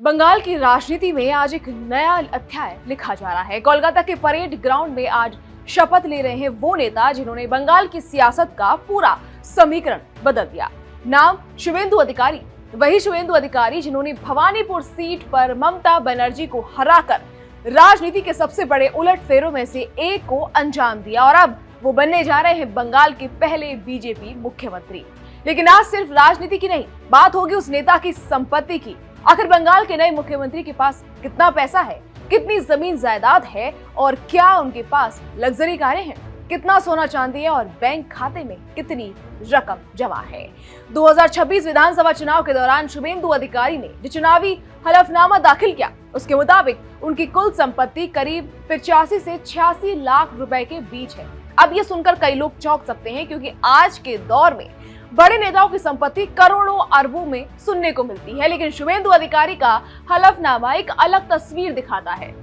बंगाल की राजनीति में आज एक नया अध्याय लिखा जा रहा है। कोलकाता के परेड ग्राउंड में आज शपथ ले रहे हैं वो नेता जिन्होंने बंगाल की सियासत का पूरा समीकरण बदल दिया। नाम शुवेंदु अधिकारी, वही शुवेंदु अधिकारी जिन्होंने भवानीपुर सीट पर ममता बनर्जी को हराकर राजनीति के सबसे बड़े उलटफेरों में से एक को अंजाम दिया और अब वो बनने जा रहे हैं बंगाल के पहले बीजेपी मुख्यमंत्री। लेकिन आज सिर्फ राजनीति की नहीं, बात होगी उस नेता की संपत्ति की। आखिर बंगाल के नए मुख्यमंत्री के पास कितना पैसा है, कितनी जमीन जायदाद है और क्या उनके पास लग्जरी कारें हैं, कितना सोना चांदी है और बैंक खाते में कितनी रकम जमा है। 2026 विधानसभा चुनाव के दौरान शुवेंदु अधिकारी ने जो चुनावी हलफनामा दाखिल किया, उसके मुताबिक उनकी कुल संपत्ति करीब 85 से 86 लाख रुपए के बीच है। अब ये सुनकर कई लोग चौंक सकते हैं क्योंकि आज के दौर में बड़े नेताओं की संपत्ति करोड़ों अरबों में सुनने को मिलती है, लेकिन शुवेंदु अधिकारी का हलफनामा एक अलग तस्वीर दिखाता है।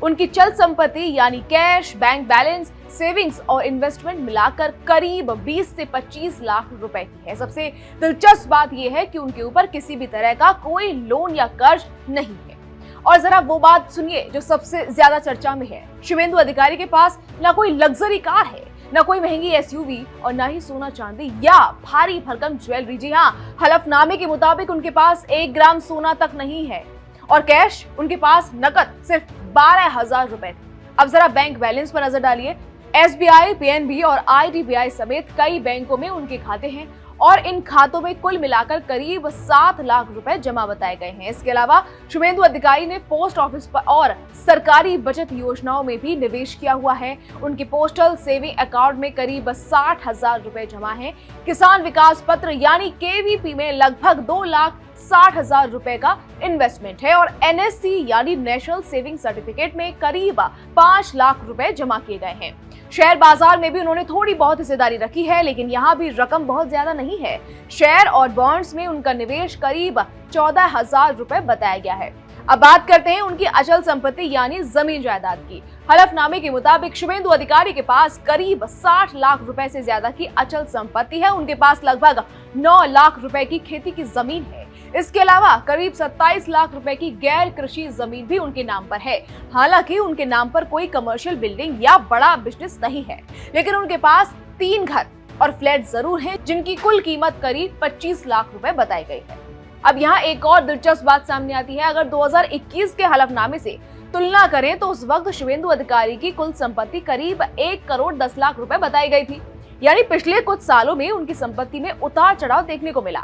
उनकी चल संपत्ति यानी कैश, बैंक बैलेंस, सेविंग्स और इन्वेस्टमेंट मिलाकर करीब 20 से 25 लाख रुपए की है। सबसे दिलचस्प बात यह है कि उनके ऊपर किसी भी तरह का कोई लोन या कर्ज नहीं है। और जरा वो बात सुनिए जो सबसे ज्यादा चर्चा में है। शुवेंदु अधिकारी के पास ना कोई लग्जरी कार है, न कोई महंगी एसयूवी और न ही सोना चांदी या भारी भरकम ज्वेलरी। जी हाँ, हलफनामे के मुताबिक उनके पास 1 ग्राम सोना तक नहीं है और कैश उनके पास नकद सिर्फ 12,000 रुपए थे। अब जरा बैंक बैलेंस पर नजर डालिए। एसबीआई, पीएनबी और आईडीबीआई समेत कई बैंकों में उनके खाते हैं और इन खातों में कुल मिलाकर करीब 7 लाख रुपए जमा बताए गए हैं। इसके अलावा शुवेंदु अधिकारी ने पोस्ट ऑफिस पर और सरकारी बचत योजनाओं में भी निवेश किया हुआ है। उनके पोस्टल सेविंग अकाउंट में करीब 60,000 रुपए जमा है। किसान विकास पत्र यानी केवीपी में लगभग 2,60,000 रुपए का इन्वेस्टमेंट है और एनएससी यानी नेशनल सेविंग सर्टिफिकेट में करीब 5 लाख रुपए जमा किए गए हैं। शेयर बाजार में भी उन्होंने थोड़ी बहुत हिस्सेदारी रखी है, लेकिन यहाँ भी रकम बहुत ज्यादा नहीं है। शेयर और बॉन्ड्स में उनका निवेश करीब 14,000 रुपए बताया गया है। अब बात करते हैं उनकी अचल संपत्ति यानी जमीन जायदाद की। हलफनामे के मुताबिक शुवेंदु अधिकारी के पास करीब 60 लाख रुपए से ज्यादा की अचल संपत्ति है। उनके पास लगभग 9 लाख रुपए की खेती की जमीन है। इसके अलावा करीब 27 लाख रुपए की गैर कृषि जमीन भी उनके नाम पर है। हालांकि उनके नाम पर कोई कमर्शियल बिल्डिंग या बड़ा बिजनेस नहीं है, लेकिन उनके पास 3 घर और फ्लैट जरूर हैं, जिनकी कुल कीमत करीब 25 लाख रुपए बताई गई है। अब यहाँ एक और दिलचस्प बात सामने आती है। अगर 2021 के हलफनामे से तुलना करें तो उस वक्त शुवेंदु अधिकारी की कुल संपत्ति करीब 1 करोड़ 10 लाख रुपए बताई गई थी। यानी पिछले कुछ सालों में उनकी संपत्ति में उतार चढ़ाव देखने को मिला।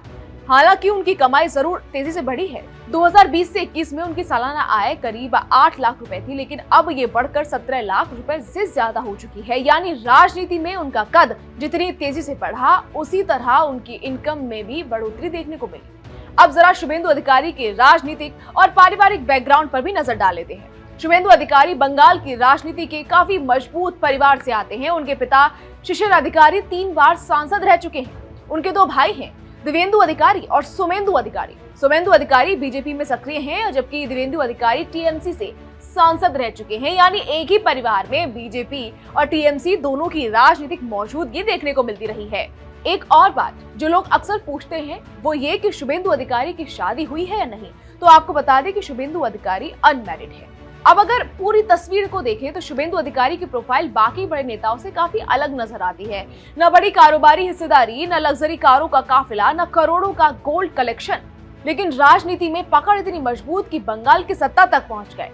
हालांकि उनकी कमाई जरूर तेजी से बढ़ी है। 2020 से 21 में उनकी सालाना आय करीब 8 लाख रुपए थी, लेकिन अब ये बढ़कर 17 लाख रुपए से ज्यादा हो चुकी है। यानी राजनीति में उनका कद जितनी तेजी से बढ़ा, उसी तरह उनकी इनकम में भी बढ़ोतरी देखने को मिली। अब जरा शुवेंदु अधिकारी के राजनीतिक और पारिवारिक बैकग्राउंड पर भी नजर डाल लेते हैं। शुवेंदु अधिकारी बंगाल की राजनीति के काफी मजबूत परिवार से आते हैं। उनके पिता शिशिर अधिकारी 3 बार सांसद रह चुके हैं। उनके 2 भाई हैं, दिव्येंदु अधिकारी और सोमेंदु अधिकारी। सोमेंदु अधिकारी बीजेपी में सक्रिय हैं, जबकि दिव्येंदु अधिकारी टीएमसी से सांसद रह चुके हैं। यानी एक ही परिवार में बीजेपी और टीएमसी दोनों की राजनीतिक मौजूदगी देखने को मिलती रही है। एक और बात जो लोग अक्सर पूछते हैं वो ये कि शुवेंदु अधिकारी की शादी हुई है या नहीं, तो आपको बता दें कि शुवेंदु अधिकारी अनमैरिड है। अब अगर पूरी तस्वीर को देखें तो शुवेंदु अधिकारी की प्रोफाइल बाकी बड़े नेताओं से काफी अलग नजर आती है। न बड़ी कारोबारी हिस्सेदारी, न लग्जरी कारों का काफिला, न करोड़ों का गोल्ड कलेक्शन, लेकिन राजनीति में पकड़ इतनी मजबूत कि बंगाल की सत्ता तक पहुंच गए।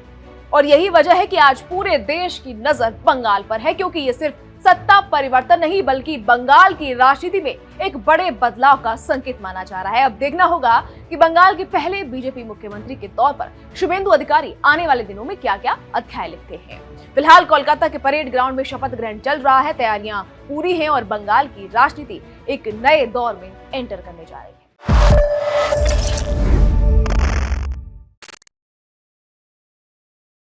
और यही वजह है कि आज पूरे देश की नजर बंगाल पर है, क्योंकि ये सिर्फ सत्ता परिवर्तन नहीं बल्कि बंगाल की राजनीति में एक बड़े बदलाव का संकेत माना जा रहा है। अब देखना होगा कि बंगाल के पहले बीजेपी मुख्यमंत्री के तौर पर शुवेंदु अधिकारी आने वाले दिनों में क्या क्या अध्याय लिखते हैं। फिलहाल कोलकाता के परेड ग्राउंड में शपथ ग्रहण चल रहा है, तैयारियां पूरी हैं और बंगाल की राजनीति एक नए दौर में एंटर करने जा रही है।